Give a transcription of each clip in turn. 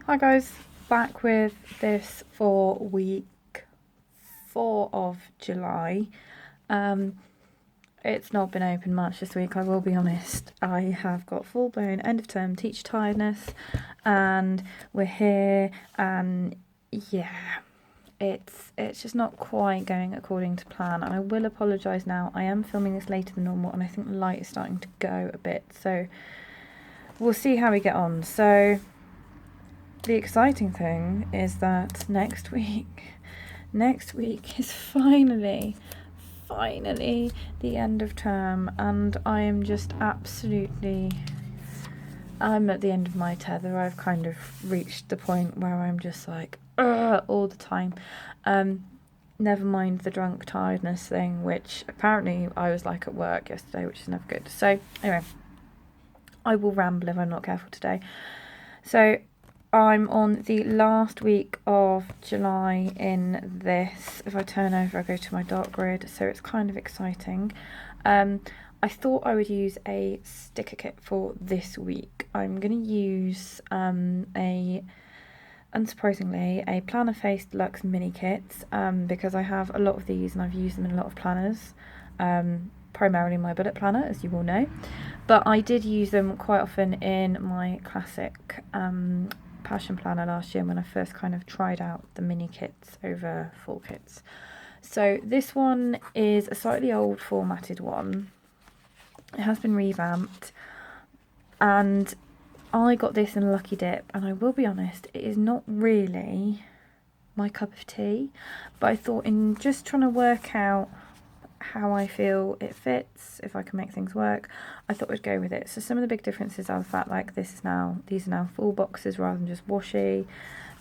Hi guys, back with this for week 4 of July. It's not been open much this week, I will be honest. I have got full-blown end-of-term teacher tiredness and we're here and yeah, it's just not quite going according to plan, and I will apologise now. I am filming this later than normal and I think the light is starting to go a bit, so we'll see how we get on. So the exciting thing is that next week is finally the end of term, and I am just I'm at the end of my tether. I've kind of reached the point where I'm just like all the time. Never mind the drunk tiredness thing, which apparently I was like at work yesterday, which is never good. So anyway, I will ramble if I'm not careful today. So I'm on the last week of July in this. If I turn over, I go to my dark grid, so it's kind of exciting. I thought I would use a sticker kit for this week. I'm going to use unsurprisingly, a Plannerface deluxe mini kit because I have a lot of these and I've used them in a lot of planners. Primarily my bullet planner, as you all know, but I did use them quite often in my classic passion planner last year when I first kind of tried out the mini kits over full kits. So this one is a slightly old formatted one. It has been revamped and I got this in a lucky dip, and I will be honest, it is not really my cup of tea, but I thought in just trying to work out how I feel it fits, if I can make things work, I thought I'd go with it. So some of the big differences are the fact like these are now full boxes rather than just washi.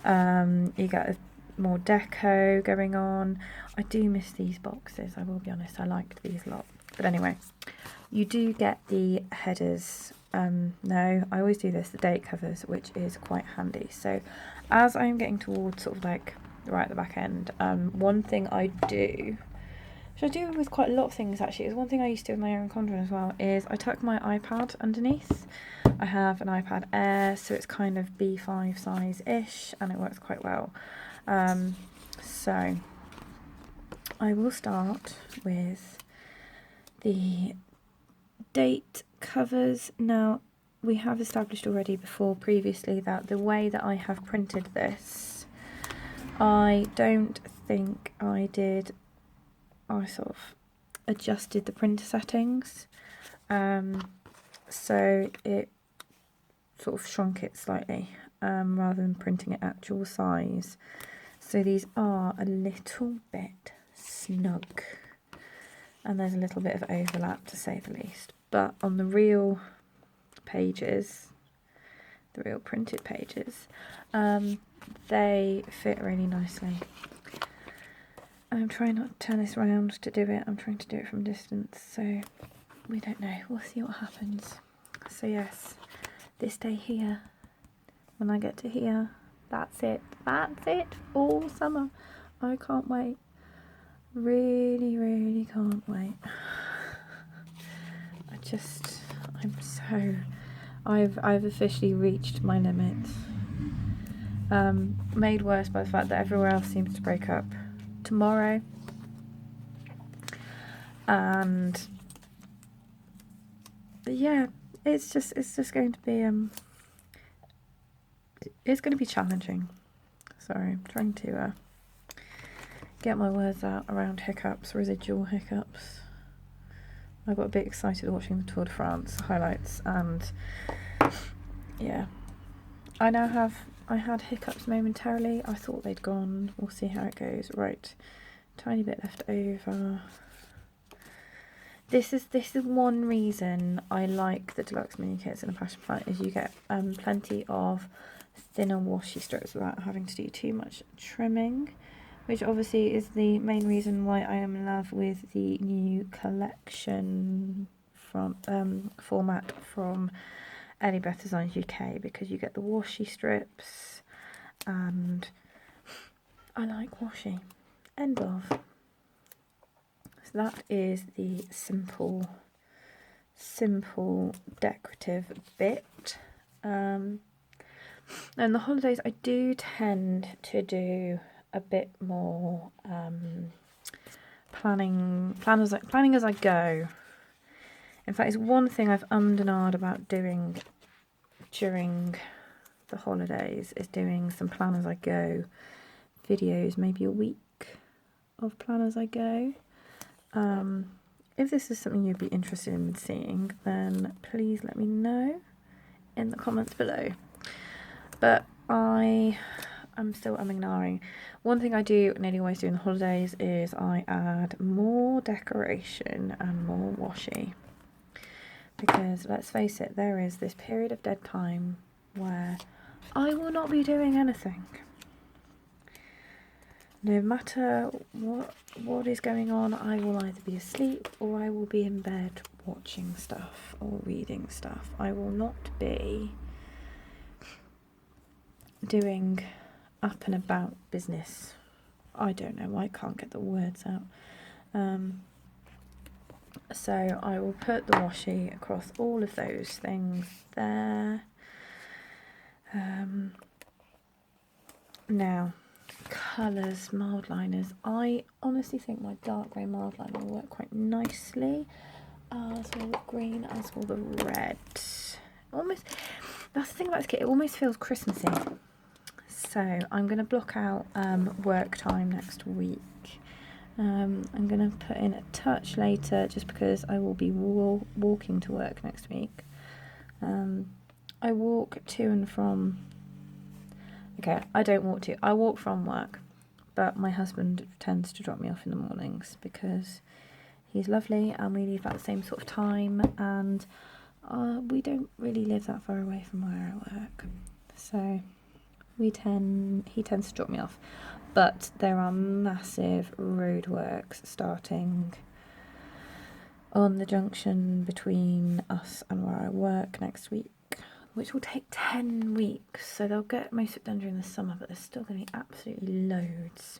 You get a more deco going on. I do miss these boxes, I will be honest. I liked these a lot. But anyway, you do get the headers. No, I always do this, the date covers, which is quite handy. So as I'm getting towards sort of like right at the back end, one thing I do, which I do with quite a lot of things actually, is one thing I used to do with my own conjuring as well, is I tuck my iPad underneath. I have an iPad Air, so it's kind of B5 size-ish, and it works quite well. So I will start with the date covers. Now, we have established already previously that the way that I have printed this, I don't think I sort of adjusted the printer settings, so it sort of shrunk it slightly rather than printing it actual size. So these are a little bit snug and there's a little bit of overlap to say the least, but on the real pages, the real printed pages, they fit really nicely. I'm trying not to turn this around to do it. I'm trying to do it from distance, so we don't know. We'll see what happens. So yes, this day here, when I get to here, that's it. That's it. All summer. I can't wait. Really, really can't wait. I've officially reached my limit. Made worse by the fact that everywhere else seems to break up tomorrow, and yeah, it's just going to be it's going to be challenging. Sorry, I'm trying to get my words out around hiccups, residual hiccups. I got a bit excited watching the Tour de France highlights, and yeah, I had hiccups momentarily. I thought they'd gone. We'll see how it goes. Right, tiny bit left over. This is one reason I like the deluxe mini kits in a passion planner, is you get plenty of thinner washi strips without having to do too much trimming, which obviously is the main reason why I am in love with the new collection from format from Ellie Beth Designs UK, because you get the washi strips, and I like washi. End of. So that is the simple decorative bit. And the holidays I do tend to do a bit more planning as I go. In fact, it's one thing I've ummed and ahed about doing during the holidays, is doing some plan as I go videos, maybe a week of plan as I go. If this is something you'd be interested in seeing, then please let me know in the comments below. But I'm still umming and ahhing. One thing I do nearly always do in the holidays is I add more decoration and more washi. Because let's face it, there is this period of dead time where I will not be doing anything. No matter what is going on, I will either be asleep or I will be in bed watching stuff or reading stuff. I will not be doing up and about business. I don't know, I can't get the words out. So I will put the washi across all of those things there. Now, colours, mild liners. I honestly think my dark grey mild liner will work quite nicely, as will the green, as will the red. Almost, that's the thing about this kit, it almost feels Christmassy. So I'm going to block out work time next week. I'm going to put in a touch later just because I will be walking to work next week. I walk to and from... Okay, I don't walk to. I walk from work, but my husband tends to drop me off in the mornings because he's lovely and we leave at the same sort of time, and we don't really live that far away from where I work. So he tends to drop me off. But there are massive roadworks starting on the junction between us and where I work next week, which will take 10 weeks. So they'll get most of it done during the summer, but there's still going to be absolutely loads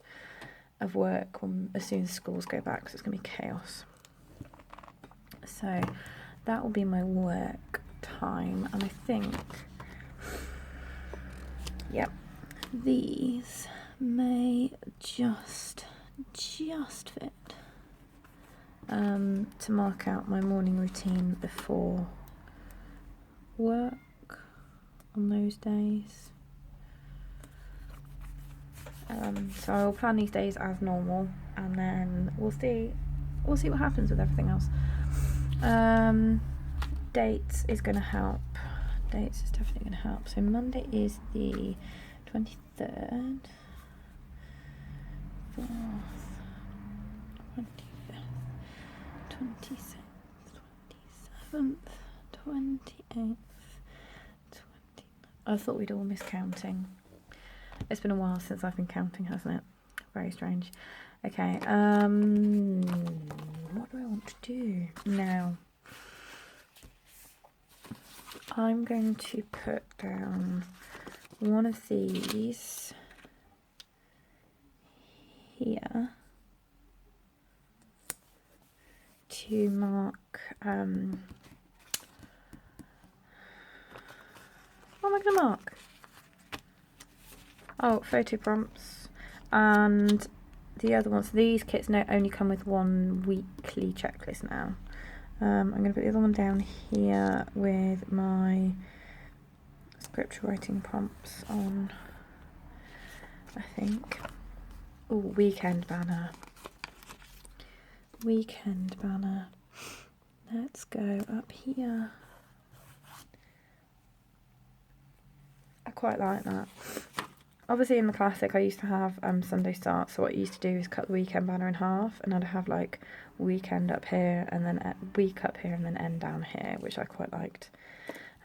of work as soon as schools go back, so it's going to be chaos. So that will be my work time, and I think, yep, these may just fit to mark out my morning routine before work on those days. So I'll plan these days as normal, and then we'll see what happens with everything else. Dates is going to help. Dates is definitely going to help. So Monday is the 23rd. 4th, 25th, 26th, 27th, 28th, 29th. I thought we'd all miss counting. It's been a while since I've been counting, hasn't it? Very strange. Okay, what do I want to do now? I'm going to put down one of these here to mark what am I going to mark? Oh, photo prompts. And the other ones, these kits now only come with one weekly checklist now. I'm going to put the other one down here with my scripture writing prompts on, I think. Oh, weekend banner. Weekend banner. Let's go up here. I quite like that. Obviously in the classic I used to have Sunday start, so what I used to do is cut the weekend banner in half, and I'd have like weekend up here and then week up here and then end down here, which I quite liked.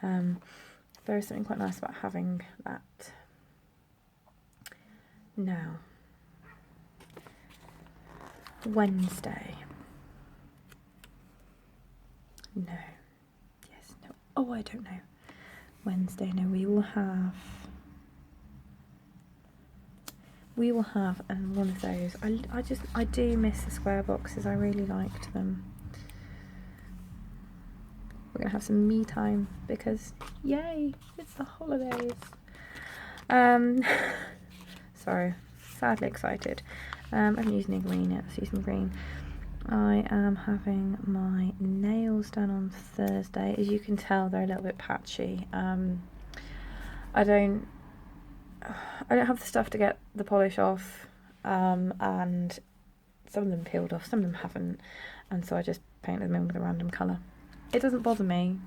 There is something quite nice about having that. Now, Wednesday. No. Yes, no. Oh, I don't know. Wednesday, no, we will have one of those. I do miss the square boxes. I really liked them. We're gonna have some me time because yay, it's the holidays. Sorry, sadly excited. I haven't used any green yet, let's use some green. I am having my nails done on Thursday. As you can tell, they're a little bit patchy. I don't have the stuff to get the polish off, and some of them peeled off, some of them haven't, and so I just painted them in with a random colour. It doesn't bother me,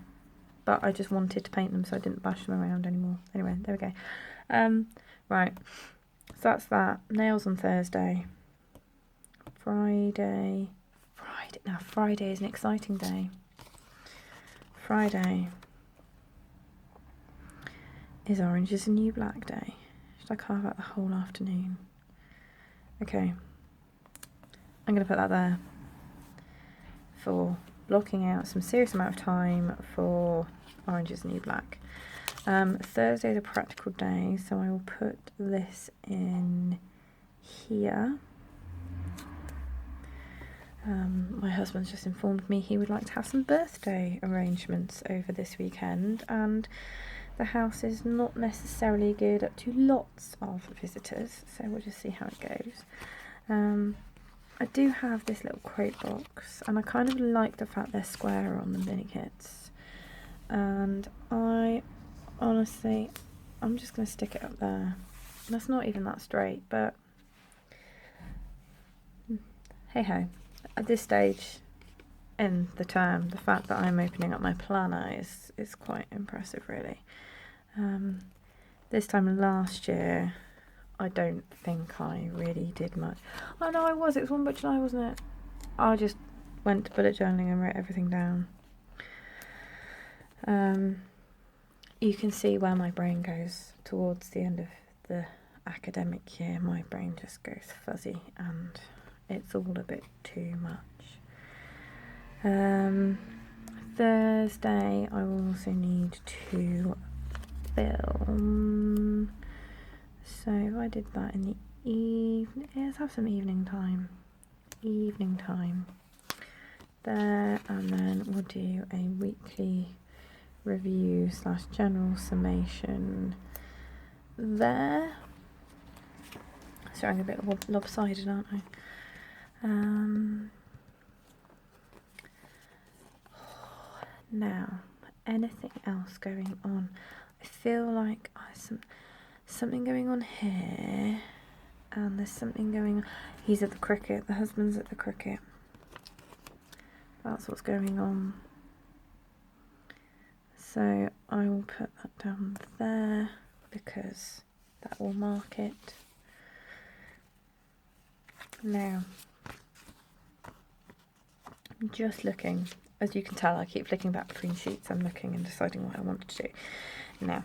but I just wanted to paint them so I didn't bash them around anymore. Anyway, there we go. Right, so that's that. Nails on Thursday. Friday. Now Friday is an exciting day. Friday is Orange is the New Black Day. Should I carve out the whole afternoon? Okay. I'm going to put that there for blocking out some serious amount of time for Orange is the New Black. Thursday is a practical day, so I will put this in here. My husband's just informed me he would like to have some birthday arrangements over this weekend, and the house is not necessarily geared up to lots of visitors, so we'll just see how it goes. I do have this little quote box, and I kind of like the fact they're square on the mini kits, and I honestly, I'm just going to stick it up there. That's not even that straight, but hey ho. At this stage in the term, the fact that I'm opening up my planner is quite impressive, really. This time last year, I don't think I really did much. Oh no, it was 1 July, wasn't it? I just went to bullet journaling and wrote everything down. You can see where my brain goes towards the end of the academic year. My brain just goes fuzzy and it's all a bit too much. Thursday I will also need to film, so if I did that in the evening, let's have some evening time there, and then we'll do a weekly review / general summation there. Sorry, I'm a bit lopsided, aren't I? Now, anything else going on? I feel like something going on here, and there's something going on. He's at the cricket, the husband's at the cricket. That's what's going on. So I will put that down there because that will mark it. Now, I'm just looking. As you can tell, I keep flicking back between sheets. I'm looking and deciding what I want to do. Now,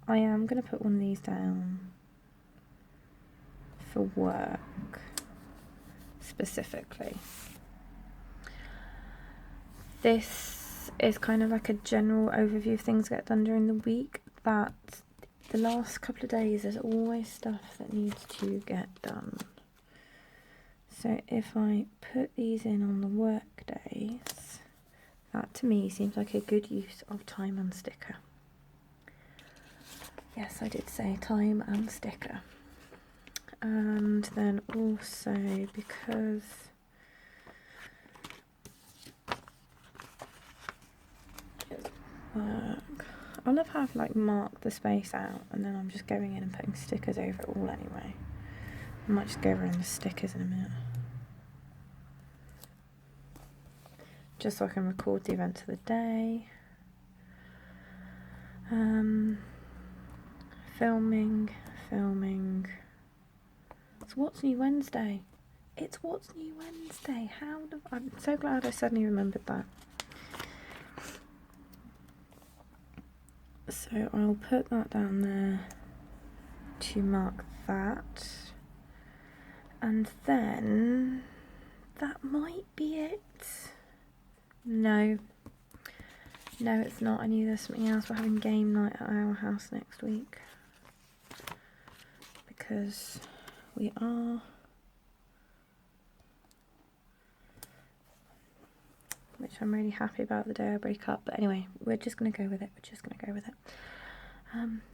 I am going to put one of these down for work specifically. This is kind of like a general overview of things get done during the week, that the last couple of days there's always stuff that needs to get done. So if I put these in on the work days, that to me seems like a good use of time and sticker. Yes, I did say time and sticker. And then also because it's work, I love how I've like marked the space out and then I'm just going in and putting stickers over it all anyway. I might just go around the stickers in a minute. Just so I can record the events of the day. Filming. It's What's New Wednesday. It's What's New Wednesday. I'm so glad I suddenly remembered that. So I'll put that down there to mark that. And then that might be it. No, it's not. I knew there's something else. We're having game night at our house next week. Because we are which I'm really happy about the day I break up. But anyway, we're just going to go with it.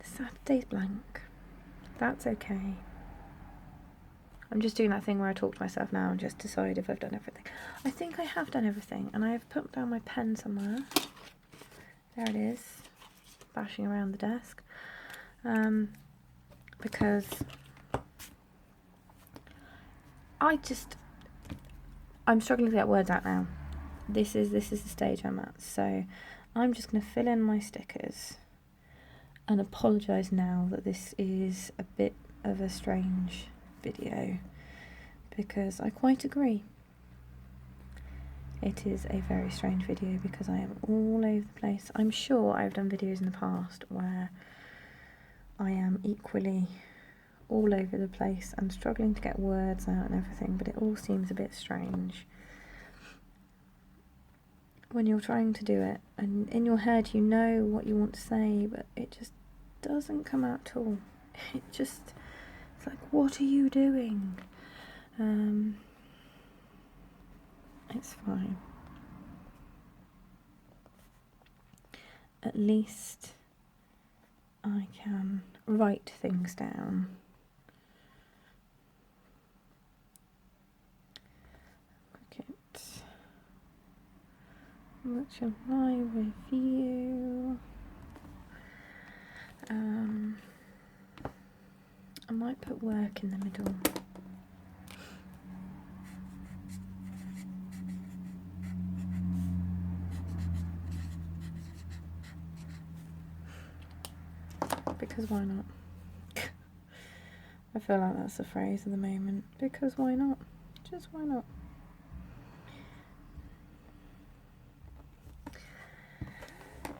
Saturday's blank. That's okay. I'm just doing that thing where I talk to myself now and just decide if I've done everything. I think I have done everything, and I have put down my pen somewhere. There it is, bashing around the desk. Because I'm struggling to get words out now. This is the stage I'm at, so I'm just going to fill in my stickers and apologise now that this is a bit of a strange video, because I quite agree. It is a very strange video because I am all over the place. I'm sure I've done videos in the past where I am equally all over the place and struggling to get words out and everything, but it all seems a bit strange when you're trying to do it, and in your head you know what you want to say, but it just doesn't come out at all. It's like, what are you doing? It's fine. At least I can write things down. Cricket. Which of my review? I might put work in the middle. Because why not? I feel like that's the phrase of the moment. Because why not? Just why not?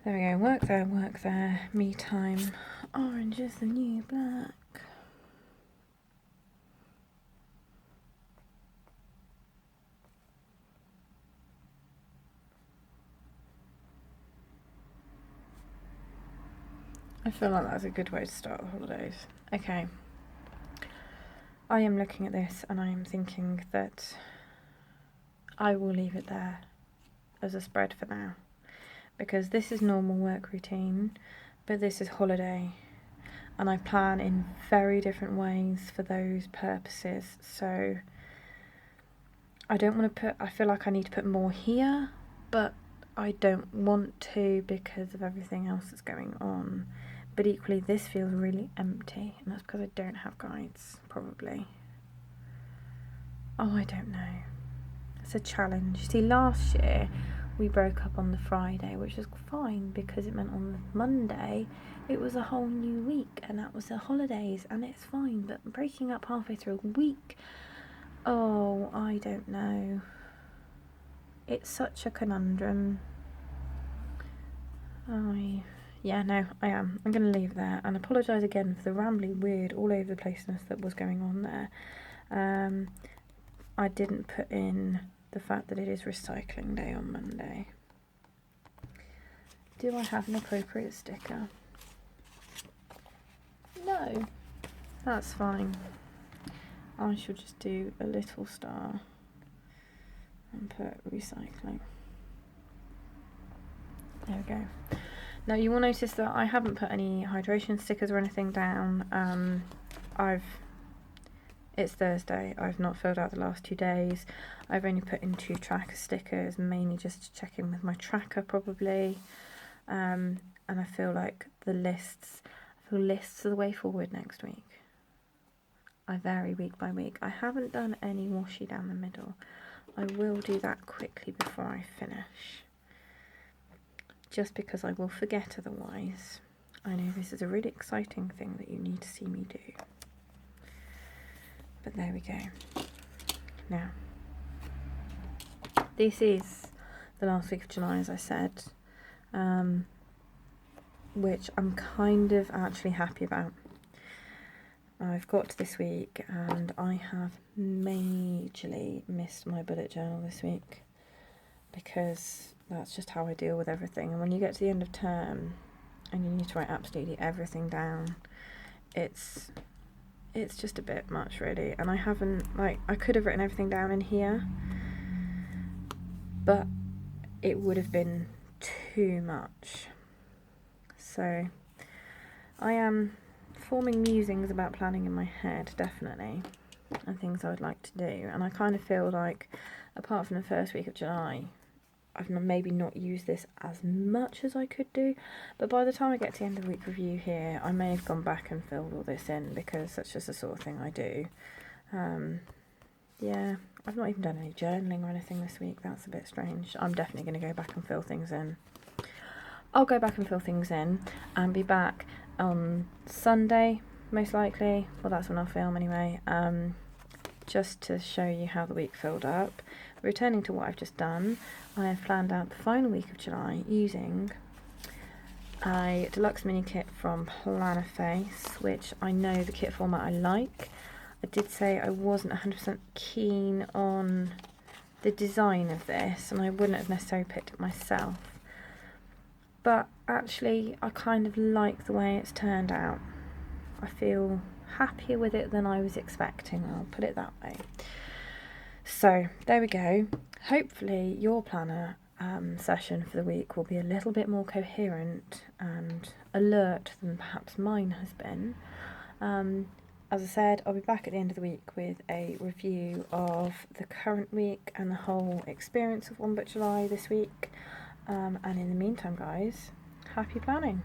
There we go. Work there. Me time. Orange is the new black. I feel like that's a good way to start the holidays. Okay. I am looking at this and I am thinking that I will leave it there as a spread for now, because this is normal work routine, but this is holiday, and I plan in very different ways for those purposes. So I don't want to put, I feel like I need to put more here, but I don't want to because of everything else that's going on. But equally, this feels really empty, and that's because I don't have guides, probably. Oh, I don't know. It's a challenge. See, last year we broke up on the Friday, which was fine because it meant on the Monday it was a whole new week, and that was the holidays, and it's fine. But breaking up halfway through a week, oh, I don't know. It's such a conundrum. Yeah, no, I am. I'm going to leave it there and apologise again for the rambly, weird, all over the placeness that was going on there. I didn't put in the fact that it is recycling day on Monday. Do I have an appropriate sticker? No, that's fine. I shall just do a little star and put recycling. There we go. Now you will notice that I haven't put any hydration stickers or anything down. It's Thursday, I've not filled out the last 2 days. I've only put in 2 tracker stickers, mainly just to check in with my tracker probably. And I feel like lists are the way forward next week. I vary week by week. I haven't done any washi down the middle. I will do that quickly before I finish, just because I will forget otherwise. I know this is a really exciting thing that you need to see me do. But there we go. Now, this is the last week of July, as I said, which I'm kind of actually happy about. I've got to this week and I have majorly missed my bullet journal this week, because that's just how I deal with everything. And when you get to the end of term and you need to write absolutely everything down, it's just a bit much, really. And I haven't, I could have written everything down in here, but it would have been too much. So I am forming musings about planning in my head, definitely, and things I would like to do. And I kind of feel like, apart from the first week of July, I've maybe not used this as much as I could do, but by the time I get to the end of the week review here, I may have gone back and filled all this in, because that's just the sort of thing I do. Yeah, I've not even done any journaling or anything this week. That's a bit strange. I'm definitely going to go back and fill things in. I'll go back and fill things in and be back on Sunday, most likely. Well, that's when I'll film anyway. Just to show you how the week filled up. Returning to what I've just done, I have planned out the final week of July using a deluxe mini kit from Plannerface, which I know the kit format I like. I did say I wasn't 100% keen on the design of this, and I wouldn't have necessarily picked it myself. But actually, I kind of like the way it's turned out. I feel happier with it than I was expecting, I'll put it that way. So, there we go. Hopefully your planner session for the week will be a little bit more coherent and alert than perhaps mine has been. As I said, I'll be back at the end of the week with a review of the current week and the whole experience of 1 July this week. And in the meantime, guys, happy planning.